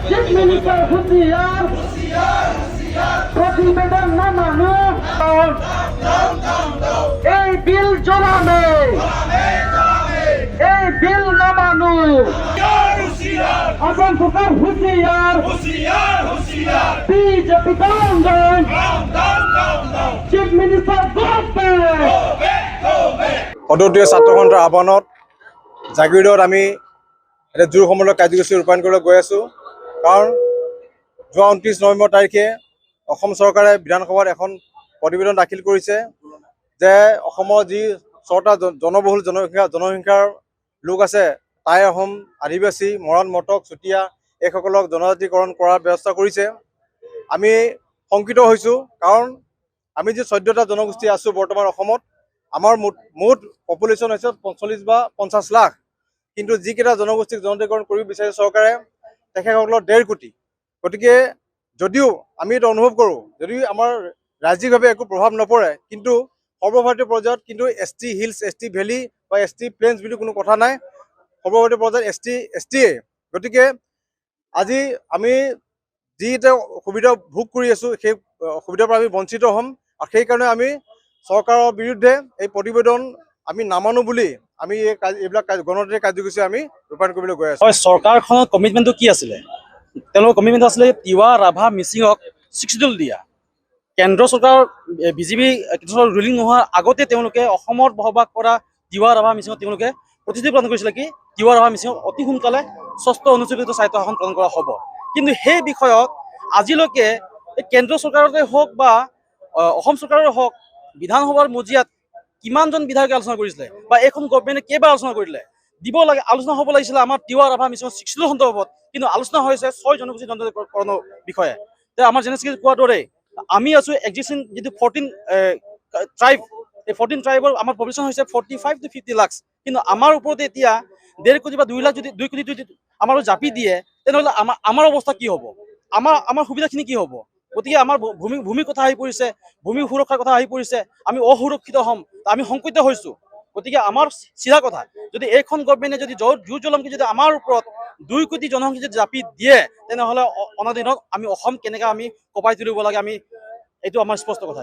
Chief minister হুঁশিয়ার প্রতিবেদন না মানু এই বিল জমাবে এই বিল না মানু আসাম সরকার হুঁশিয়ার বিজেপি ডাউন চিফ মিনিস্টার সদৌতীয় ছাত্ৰ সন্থাৰ আহ্বানত জাগিৰোডত আমি এটা জোৰ সমন্বয় কাৰ্যসূচী ৰূপায়ণ কৰিবলৈ গৈ আছোঁ। কাৰণ যোৱা 29 নৱেম্বৰ তাৰিখে অসম চৰকাৰে বিধানসভাত এখন প্ৰতিবেদন দাখিল কৰিছে যে অসমৰ যি 6টা জনবহুল জনসংখ্যাৰ লোক আছে, টাই আহোম, আদিবাসী, মৰাণ, মটক, চুতীয়া এইসকলক জনজাতিকৰণ কৰাৰ ব্যৱস্থা কৰিছে। আমি শংকিত হৈছোঁ, কাৰণ আমি যি 14টা জনগোষ্ঠী আছোঁ বৰ্তমান অসমত, আমাৰ মুঠ পপুলেশ্যন হৈছে 45 বা 50 লাখ। কিন্তু যিকেইটা জনগোষ্ঠীক জনজাতিকৰণ কৰিব বিচাৰিছে চৰকাৰে, তেখেতসকলৰ 1.5 কোটি। গতিকে যদিও আমি এটা অনুভৱ কৰোঁ, যদিও আমাৰ ৰাজ্যিকভাৱে একো প্ৰভাৱ নপৰে, কিন্তু সৰ্বভাৰতীয় পৰ্যায়ত কিন্তু ST হিলছ, ST ভেলী বা ST প্লেইনছ বুলি কোনো কথা নাই। সৰ্বভাৰতীয় পৰ্যায়ত STয়ে। গতিকে আজি আমি যি এটা সুবিধা ভোগ কৰি আছোঁ, সেই সুবিধাৰ পৰা আমি বঞ্চিত হ'ম। আৰু সেইকাৰণে আমি চৰকাৰৰ বিৰুদ্ধে এই প্ৰতিবেদন আমি নামানো বুলি আমি এইবিলাক গণতান্ত্ৰিক কাৰ্যসূচী আমি ৰূপায়ণ কৰিবলৈ গৈ আছোঁ। হয়, চৰকাৰখনৰ কমিটমেণ্টটো কি আছিলে? তেওঁলোকৰ কমিটমেণ্ট আছিলে তিৱা, ৰাভা, মিচিঙক শিডিউল দিয়া। কেন্দ্ৰ চৰকাৰৰ বিজেপি ৰুলিং নোহোৱাৰ আগতে তেওঁলোকে অসমত বসবাস কৰা তিৱা, ৰাভা, মিচিঙক তেওঁলোকে প্ৰতিশ্ৰুতি প্ৰদান কৰিছিলে কি তিৱা, ৰাভা, মিচিঙক অতি সোনকালে 6ষ্ঠ অনুসূচীত স্বায়ত্ত শাসন প্ৰদান কৰা হ'ব। কিন্তু সেই বিষয়ত আজিলৈকে কেন্দ্ৰ চৰকাৰতে হওক বা অসম চৰকাৰৰ হওক, বিধানসভাৰ মজিয়াত কিমানজন বিধায়কে আলোচনা কৰিছিলে বা এইখন গভৰ্ণমেণ্টে কেইবাৰ আলোচনা কৰিলে? দিব লাগে, আলোচনা হ'ব লাগিছিলে আমাৰ তিৱা, ৰাভা, মিচিঙৰ শিডিউল সন্দৰ্ভত, কিন্তু আলোচনা হৈছে 6 জনগোষ্ঠী জনজাতিকৰণৰ বিষয়ে। আমাৰ জেনেৰেলি কোৱাৰ দৰে আমি আছোঁ এক্সিষ্টিং যিটো 14 ট্ৰাইব, এই 14 ট্ৰাইবৰ আমাৰ পপুলেশ্যন হৈছে 45 to 50 লাখ। কিন্তু আমাৰ ওপৰতে এতিয়া 1.5 কোটি বা 2 লাখ যদি 2 কোটি যদি আমাৰ জাপি দিয়ে, তেনেহ'লে আমাৰ অৱস্থা কি হ'ব? আমাৰ সুবিধাখিনি কি হ'ব? গতিকে আমাৰ ভূমিৰ কথা আহি পৰিছে, ভূমি সুৰক্ষাৰ কথা আহি পৰিছে, আমি অসুৰক্ষিত হ'ম, আমি সংকিত হৈছোঁ। গতিকে আমাৰ চিধা কথা, যদি এইখন গভৰ্ণমেণ্টে যদি জোৰ জলমকৈ যদি আমাৰ ওপৰত 2 কোটি জনসংখ্যা যদি জাপি দিয়ে, তেনেহ'লে অনাদিনত আমি অসম কেনেকৈ আমি কঁপাই তুলিব লাগে, আমি এইটো আমাৰ স্পষ্ট কথা।